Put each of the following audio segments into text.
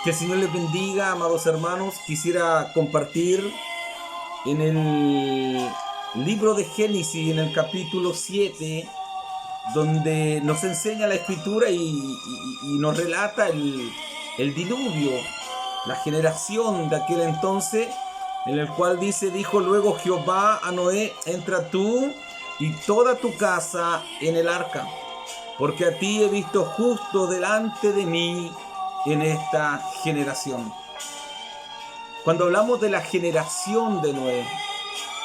Que el Señor les bendiga, amados hermanos. Quisiera compartir en el libro de Génesis, en el capítulo 7, donde nos enseña la Escritura y nos relata el diluvio, la generación de aquel entonces, en el cual dijo luego Jehová a Noé: entra tú y toda tu casa en el arca, porque a ti he visto justo delante de mí en esta generación. Cuando hablamos de la generación de Noé,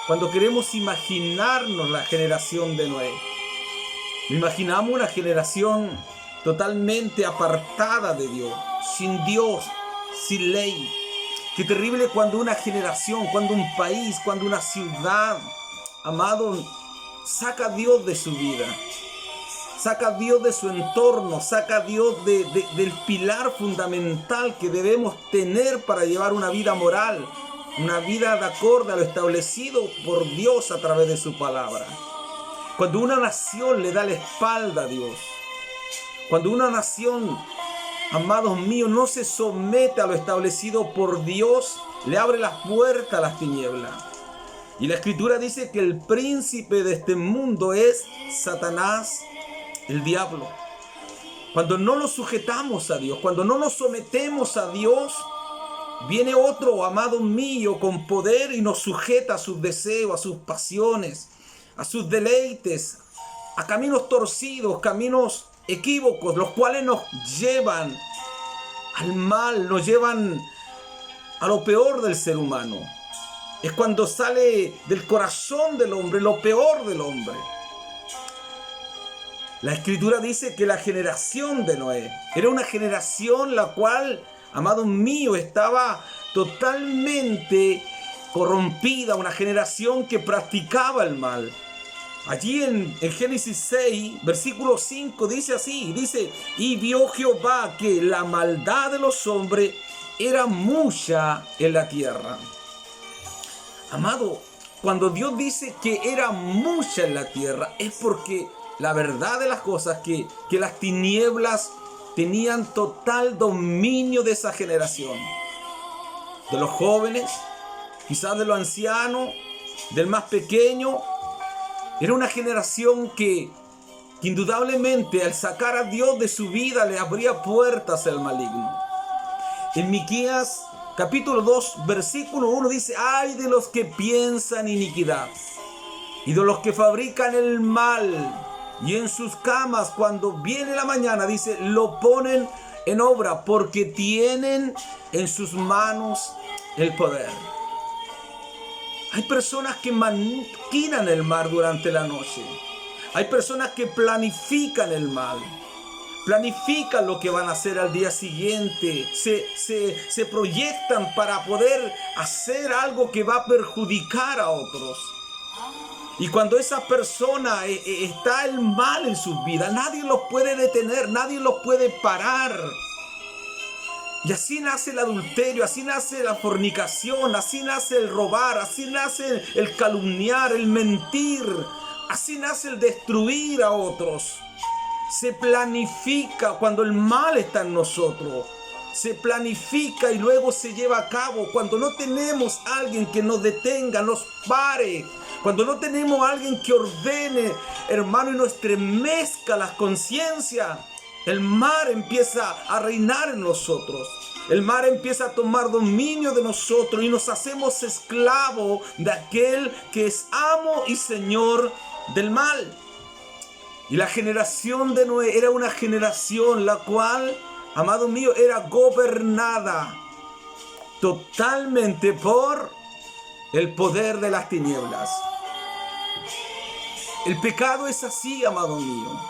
cuando queremos imaginarnos la generación de Noé, imaginamos una generación totalmente apartada de Dios, sin ley. Qué terrible cuando una generación, cuando un país, cuando una ciudad, amado, saca a Dios de su vida. Saca a Dios de su entorno, saca a Dios del pilar fundamental que debemos tener para llevar una vida moral, una vida de acorde a lo establecido por Dios a través de su palabra. Cuando una nación le da la espalda a Dios, cuando una nación, amados míos, no se somete a lo establecido por Dios, le abre las puertas a las tinieblas. Y la Escritura dice que el príncipe de este mundo es Satanás, el diablo. Cuando no nos sujetamos a Dios, cuando no nos sometemos a Dios, viene otro, amado mío, con poder y nos sujeta a sus deseos, a sus pasiones, a sus deleites, a caminos torcidos, caminos equívocos, los cuales nos llevan al mal, nos llevan a lo peor del ser humano. Es cuando sale del corazón del hombre lo peor del hombre. La Escritura dice que la generación de Noé era una generación la cual, amado mío, estaba totalmente corrompida, una generación que practicaba el mal. Allí en Génesis 6, versículo 5, dice así, y vio Jehová que la maldad de los hombres era mucha en la tierra. Amado, cuando Dios dice que era mucha en la tierra, es porque la verdad de las cosas que las tinieblas tenían total dominio de esa generación. De los jóvenes, quizás de los ancianos, del más pequeño. Era una generación que indudablemente al sacar a Dios de su vida le abría puertas al maligno. En Miqueas capítulo 2, versículo 1 dice: ay de los que piensan iniquidad y de los que fabrican el mal, y en sus camas cuando viene la mañana, dice, lo ponen en obra, porque tienen en sus manos el poder. Hay personas que maquinan el mal durante la noche. Hay personas que planifican el mal. Planifican lo que van a hacer al día siguiente. Se proyectan para poder hacer algo que va a perjudicar a otros. Y cuando esa persona está el mal en sus vidas, nadie los puede detener, nadie los puede parar. Y así nace el adulterio, así nace la fornicación, así nace el robar, así nace el calumniar, el mentir, así nace el destruir a otros. Se planifica cuando el mal está en nosotros. Se planifica y luego se lleva a cabo cuando no tenemos a alguien que nos detenga, nos pare. Cuando no tenemos a alguien que ordene, hermano, y nos estremezca la conciencia, el mal empieza a reinar en nosotros. El mal empieza a tomar dominio de nosotros y nos hacemos esclavos de aquel que es amo y señor del mal. Y la generación de Noé era una generación la cual, amado mío, era gobernada totalmente por el poder de las tinieblas. El pecado es así, amado mío.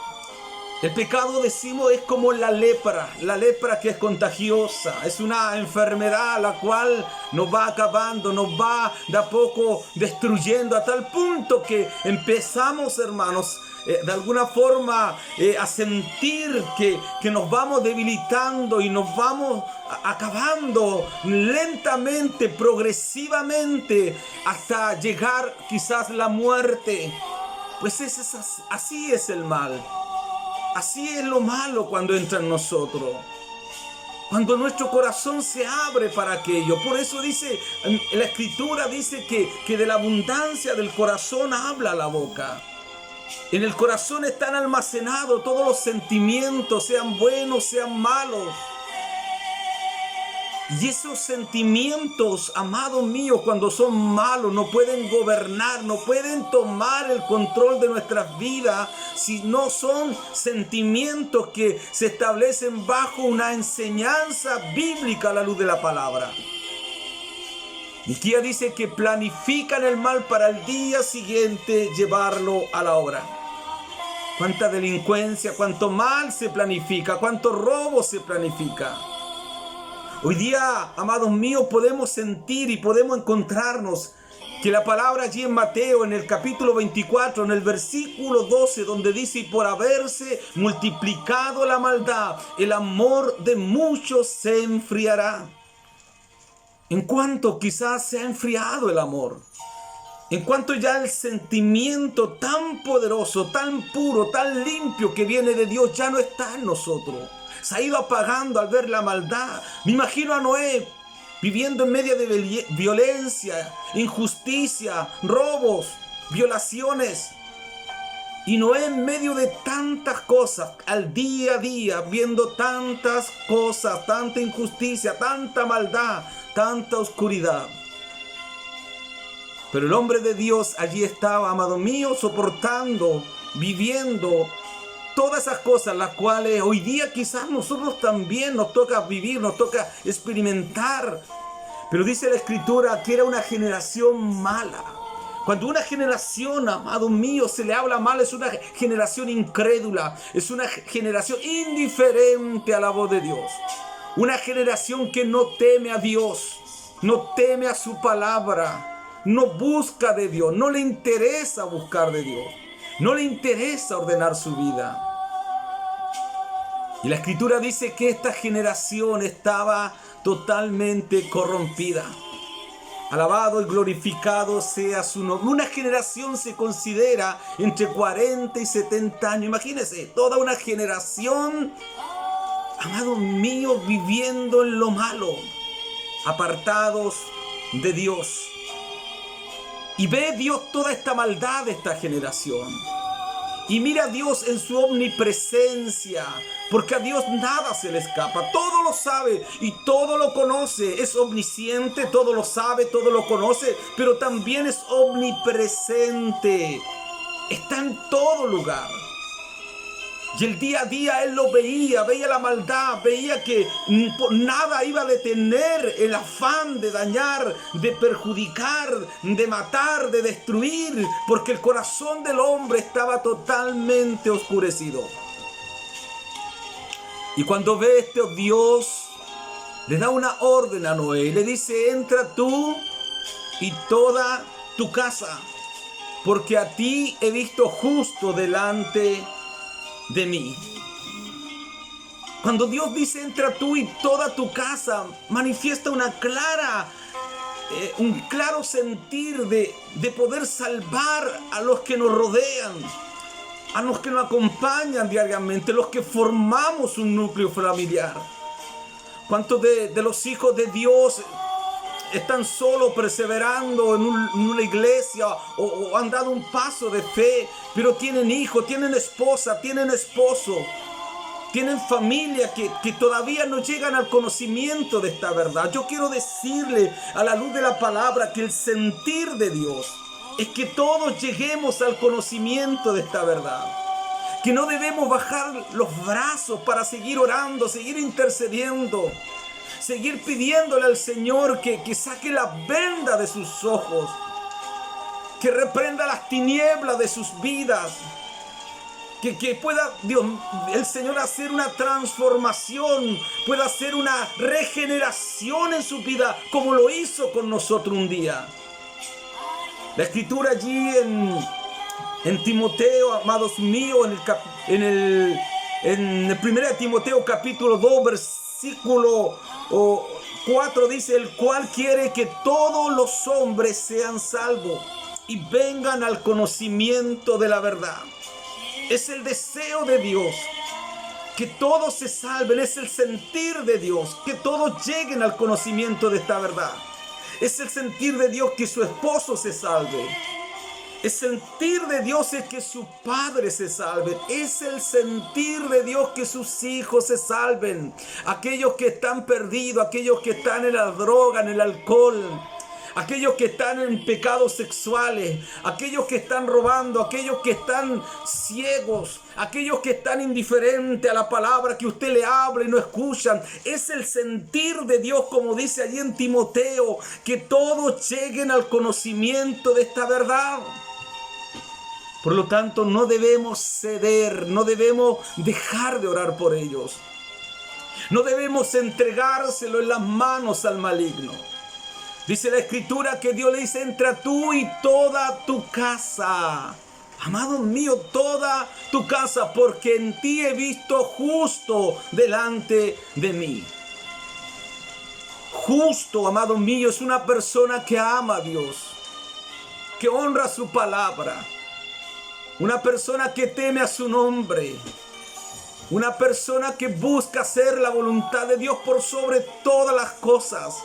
El pecado, decimos, es como la lepra que es contagiosa. Es una enfermedad la cual nos va acabando, nos va de a poco destruyendo, a tal punto que empezamos, hermanos, de alguna forma a sentir que nos vamos debilitando y nos vamos acabando lentamente, progresivamente, hasta llegar quizás la muerte. Pues así es el mal. Así es lo malo cuando entra en nosotros. Cuando nuestro corazón se abre para aquello. Por eso dice, la Escritura dice que de la abundancia del corazón habla la boca. En el corazón están almacenados todos los sentimientos, sean buenos, sean malos. Y esos sentimientos, amados míos, cuando son malos, no pueden gobernar, no pueden tomar el control de nuestras vidas si no son sentimientos que se establecen bajo una enseñanza bíblica a la luz de la palabra. Miqueas dice que planifican el mal para el día siguiente llevarlo a la obra. Cuánta delincuencia, cuánto mal se planifica, cuánto robo se planifica. Hoy día, amados míos, podemos sentir y podemos encontrarnos que la palabra allí en Mateo, en el capítulo 24, en el versículo 12, donde dice: y por haberse multiplicado la maldad, el amor de muchos se enfriará. En cuanto quizás se ha enfriado el amor, en cuanto ya el sentimiento tan poderoso, tan puro, tan limpio que viene de Dios ya no está en nosotros. Se ha ido apagando al ver la maldad. Me imagino a Noé viviendo en medio de violencia, injusticia, robos, violaciones. Y Noé en medio de tantas cosas, al día a día, viendo tantas cosas, tanta injusticia, tanta maldad, tanta oscuridad. Pero el hombre de Dios allí estaba, amado mío, soportando, viviendo todas esas cosas, las cuales hoy día quizás nosotros también nos toca vivir, nos toca experimentar. Pero dice la Escritura que era una generación mala. Cuando una generación, amado mío, se le habla mal, es una generación incrédula, es una generación indiferente a la voz de Dios. Una generación que no teme a Dios, no teme a su palabra, no busca de Dios, no le interesa buscar de Dios. No le interesa ordenar su vida. Y la Escritura dice que esta generación estaba totalmente corrompida. Alabado y glorificado sea su nombre. Una generación se considera entre 40 y 70 años. Imagínense, toda una generación, amado mío, viviendo en lo malo, apartados de Dios. Y ve Dios toda esta maldad de esta generación. Y mira a Dios en su omnipresencia, porque a Dios nada se le escapa. Todo lo sabe y todo lo conoce. Es omnisciente, todo lo sabe, todo lo conoce, pero también es omnipresente. Está en todo lugar. Y el día a día él lo veía la maldad, veía que nada iba a detener el afán de dañar, de perjudicar, de matar, de destruir, porque el corazón del hombre estaba totalmente oscurecido. Y cuando ve esto, Dios le da una orden a Noé y le dice: entra tú y toda tu casa, porque a ti he visto justo delante de mí. Cuando Dios dice entra tú y toda tu casa, manifiesta un claro sentir de poder salvar a los que nos rodean, a los que nos acompañan diariamente, los que formamos un núcleo familiar. ¿Cuántos de los hijos de Dios están solo perseverando en una iglesia o han dado un paso de fe, pero tienen hijos, tienen esposa, tienen esposo, tienen familia que todavía no llegan al conocimiento de esta verdad? Yo quiero decirle a la luz de la palabra que el sentir de Dios es que todos lleguemos al conocimiento de esta verdad, que no debemos bajar los brazos para seguir orando, seguir intercediendo, seguir pidiéndole al Señor que saque la venda de sus ojos, que reprenda las tinieblas de sus vidas, que pueda el Señor hacer una transformación, pueda hacer una regeneración en su vida, como lo hizo con nosotros un día. La Escritura allí en Timoteo, amados míos, en el 1 Timoteo capítulo 2, versículo 4 dice: el cual quiere que todos los hombres sean salvos y vengan al conocimiento de la verdad. Es el deseo de Dios que todos se salven, es el sentir de Dios, que todos lleguen al conocimiento de esta verdad. Es el sentir de Dios que su esposo se salve. El sentir de Dios es que su padre se salve. Es el sentir de Dios que sus hijos se salven. Aquellos que están perdidos, aquellos que están en la droga, en el alcohol, aquellos que están en pecados sexuales, aquellos que están robando, aquellos que están ciegos, aquellos que están indiferentes a la palabra que usted le habla y no escuchan. Es el sentir de Dios, como dice allí en Timoteo, que todos lleguen al conocimiento de esta verdad. Por lo tanto, no debemos ceder, no debemos dejar de orar por ellos. No debemos entregárselo en las manos al maligno. Dice la Escritura que Dios le dice: entra tú y toda tu casa. Amado mío, toda tu casa, porque en ti he visto justo delante de mí. Justo, amado mío, es una persona que ama a Dios, que honra su palabra. Una persona que teme a su nombre. Una persona que busca hacer la voluntad de Dios por sobre todas las cosas.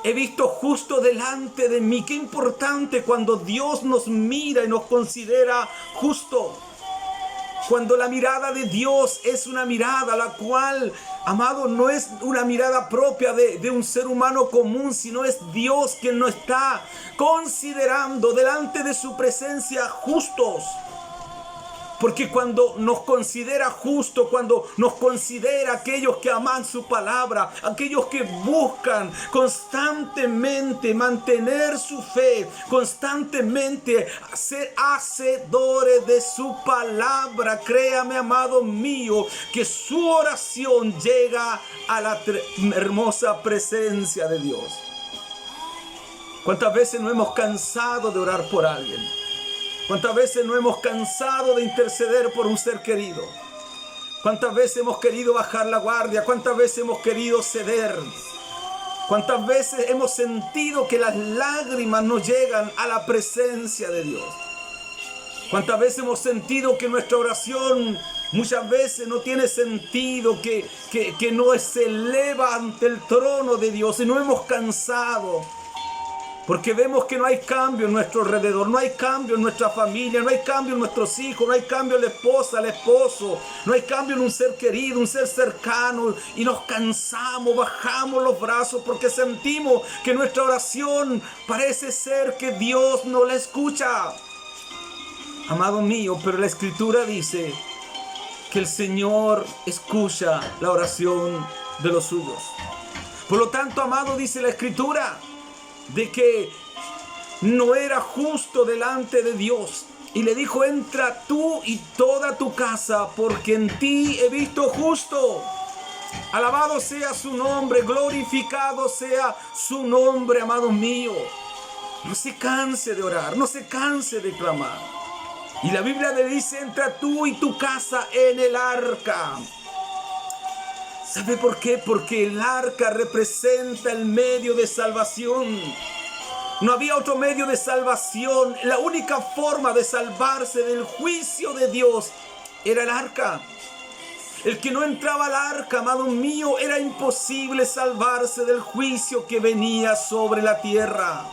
He visto justo delante de mí. Qué importante cuando Dios nos mira y nos considera justo. Cuando la mirada de Dios es una mirada la cual, amado, no es una mirada propia de un ser humano común, sino es Dios quien nos está considerando delante de su presencia justos. Porque cuando nos considera justo, cuando nos considera aquellos que aman su palabra, aquellos que buscan constantemente mantener su fe, constantemente ser hacedores de su palabra, créame, amado mío, que su oración llega a la hermosa presencia de Dios. ¿Cuántas veces no hemos cansado de orar por alguien? ¿Cuántas veces no hemos cansado de interceder por un ser querido? ¿Cuántas veces hemos querido bajar la guardia? ¿Cuántas veces hemos querido ceder? ¿Cuántas veces hemos sentido que las lágrimas nos llegan a la presencia de Dios? ¿Cuántas veces hemos sentido que nuestra oración muchas veces no tiene sentido, que no se eleva ante el trono de Dios y no hemos cansado? Porque vemos que no hay cambio en nuestro alrededor, no hay cambio en nuestra familia, no hay cambio en nuestros hijos, no hay cambio en la esposa, el esposo, no hay cambio en un ser querido, un ser cercano, y nos cansamos, bajamos los brazos porque sentimos que nuestra oración parece ser que Dios no la escucha. Amado mío, pero la Escritura dice que el Señor escucha la oración de los suyos. Por lo tanto, amado, dice la Escritura, de que no era justo delante de Dios. Y le dijo: entra tú y toda tu casa, porque en ti he visto justo. Alabado sea su nombre, glorificado sea su nombre, amado mío. No se canse de orar, no se canse de clamar. Y la Biblia le dice: entra tú y tu casa en el arca. ¿Sabe por qué? Porque el arca representa el medio de salvación. No había otro medio de salvación. La única forma de salvarse del juicio de Dios era el arca. El que no entraba al arca, amado mío, era imposible salvarse del juicio que venía sobre la tierra.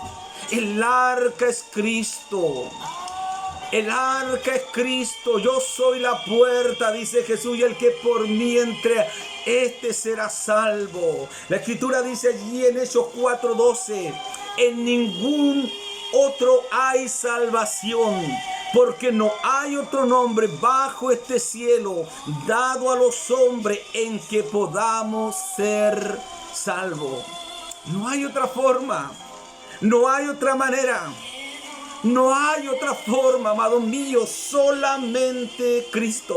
El arca es Cristo. El arca es Cristo. Yo soy la puerta, dice Jesús, y el que por mí entre, este será salvo. La Escritura dice allí en Hechos 4:12: en ningún otro hay salvación, porque no hay otro nombre bajo este cielo dado a los hombres en que podamos ser salvos. No hay otra forma, no hay otra manera. No hay otra forma, amado mío, solamente Cristo.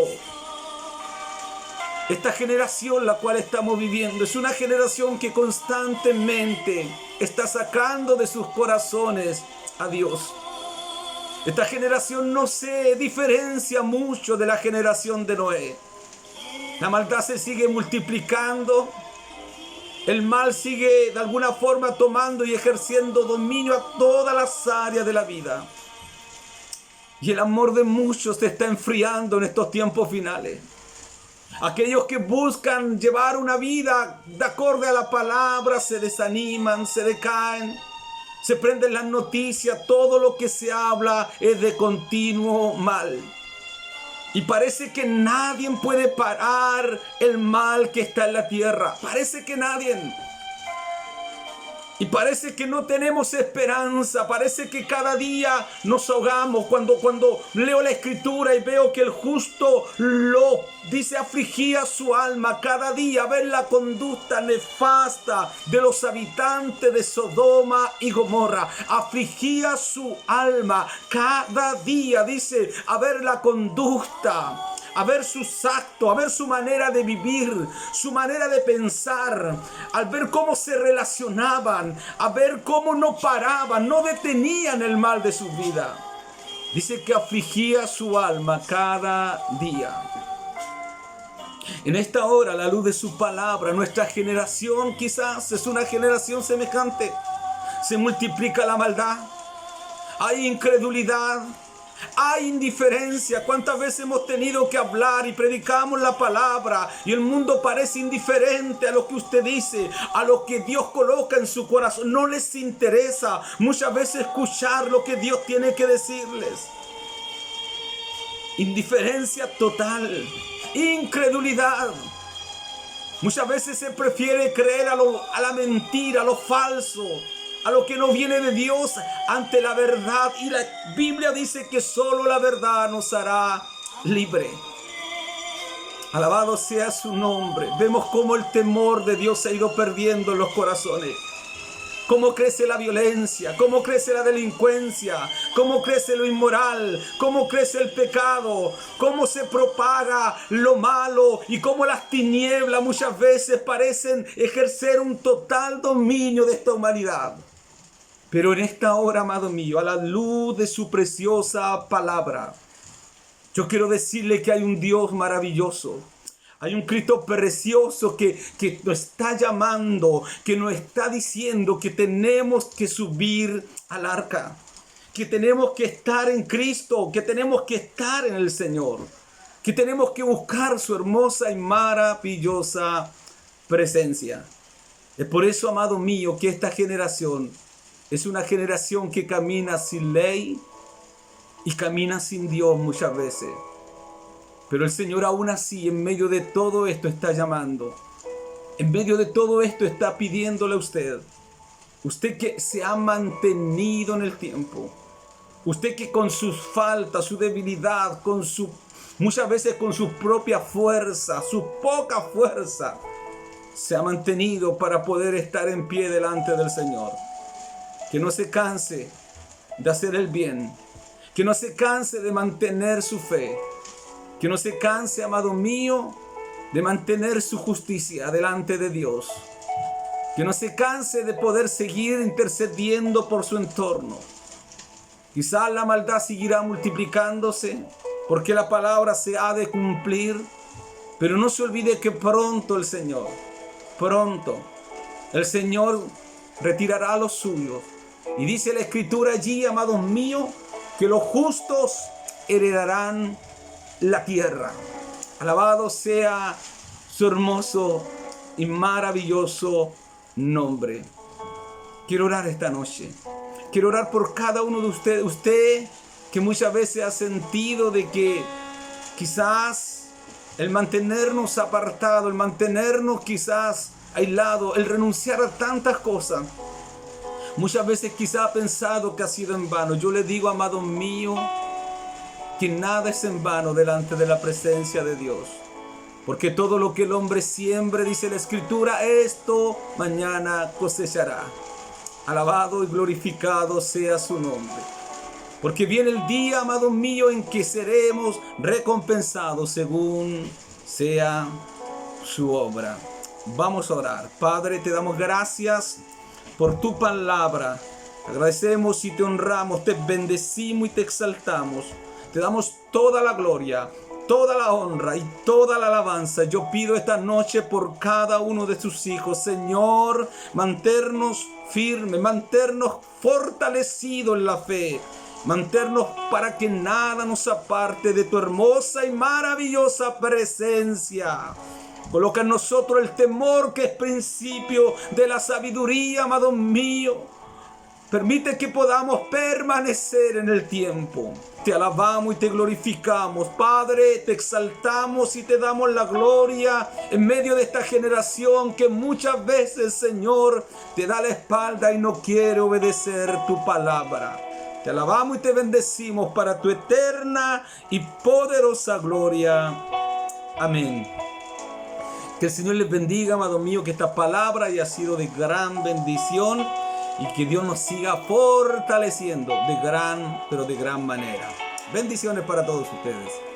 Esta generación la cual estamos viviendo es una generación que constantemente está sacando de sus corazones a Dios. Esta generación no se diferencia mucho de la generación de Noé. La maldad se sigue multiplicando. El mal sigue de alguna forma tomando y ejerciendo dominio a todas las áreas de la vida. Y el amor de muchos se está enfriando en estos tiempos finales. Aquellos que buscan llevar una vida de acorde a la palabra se desaniman, se decaen, se prenden las noticias, todo lo que se habla es de continuo mal. Y parece que nadie puede parar el mal que está en la tierra. Parece que nadie. Y parece que no tenemos esperanza, parece que cada día nos ahogamos. Cuando leo la escritura y veo que el justo lo dice afligía su alma cada día, ver la conducta nefasta de los habitantes de Sodoma y Gomorra. Afligía su alma cada día, dice, a ver la conducta, a ver sus actos, a ver su manera de vivir, su manera de pensar, al ver cómo se relacionaban, a ver cómo no paraban, no detenían el mal de su vida. Dice que afligía su alma cada día. En esta hora, a la luz de su palabra, nuestra generación quizás es una generación semejante. Se multiplica la maldad, hay incredulidad, hay indiferencia. ¿Cuántas veces hemos tenido que hablar y predicamos la palabra y el mundo parece indiferente a lo que usted dice, a lo que Dios coloca en su corazón? No les interesa muchas veces escuchar lo que Dios tiene que decirles. Indiferencia total, incredulidad. Muchas veces se prefiere creer a la mentira, a lo falso, a lo que no viene de Dios ante la verdad. Y la Biblia dice que solo la verdad nos hará libre. Alabado sea su nombre. Vemos cómo el temor de Dios se ha ido perdiendo en los corazones. Cómo crece la violencia, cómo crece la delincuencia, cómo crece lo inmoral, cómo crece el pecado, cómo se propaga lo malo y cómo las tinieblas muchas veces parecen ejercer un total dominio de esta humanidad. Pero en esta hora, amado mío, a la luz de su preciosa palabra, yo quiero decirle que hay un Dios maravilloso. Hay un Cristo precioso que nos está llamando, que nos está diciendo que tenemos que subir al arca, que tenemos que estar en Cristo, que tenemos que estar en el Señor, que tenemos que buscar su hermosa y maravillosa presencia. Es por eso, amado mío, que esta generación es una generación que camina sin ley y camina sin Dios muchas veces. Pero el Señor aún así, en medio de todo esto, está llamando. En medio de todo esto está pidiéndole a usted. Usted que se ha mantenido en el tiempo. Usted que con sus faltas, su debilidad, muchas veces con su propia fuerza, su poca fuerza, se ha mantenido para poder estar en pie delante del Señor. Que no se canse de hacer el bien. Que no se canse de mantener su fe. Que no se canse, amado mío, de mantener su justicia delante de Dios. Que no se canse de poder seguir intercediendo por su entorno. Quizás la maldad seguirá multiplicándose porque la palabra se ha de cumplir. Pero no se olvide que pronto el Señor retirará a los suyos. Y dice la Escritura allí, amados míos, que los justos heredarán la tierra. Alabado sea su hermoso y maravilloso nombre. Quiero orar esta noche. Quiero orar por cada uno de ustedes. Usted que muchas veces ha sentido de que quizás el mantenernos apartados, el mantenernos quizás aislados, el renunciar a tantas cosas, muchas veces quizás ha pensado que ha sido en vano. Yo le digo, amado mío, que nada es en vano delante de la presencia de Dios. Porque todo lo que el hombre siembre, dice la Escritura, esto mañana cosechará. Alabado y glorificado sea su nombre. Porque viene el día, amado mío, en que seremos recompensados según sea su obra. Vamos a orar. Padre, te damos gracias por tu palabra. Te agradecemos y te honramos, te bendecimos y te exaltamos. Te damos toda la gloria, toda la honra y toda la alabanza. Yo pido esta noche por cada uno de tus hijos, Señor, mantenernos firmes, mantenernos fortalecidos en la fe. Mantenernos para que nada nos aparte de tu hermosa y maravillosa presencia. Coloca en nosotros el temor que es principio de la sabiduría, amado mío. Permite que podamos permanecer en el tiempo. Te alabamos y te glorificamos, Padre, te exaltamos y te damos la gloria en medio de esta generación que muchas veces, Señor, te da la espalda y no quiere obedecer tu palabra. Te alabamos y te bendecimos para tu eterna y poderosa gloria. Amén. Que el Señor les bendiga, amado mío, que esta palabra haya sido de gran bendición y que Dios nos siga fortaleciendo de gran, pero de gran manera. Bendiciones para todos ustedes.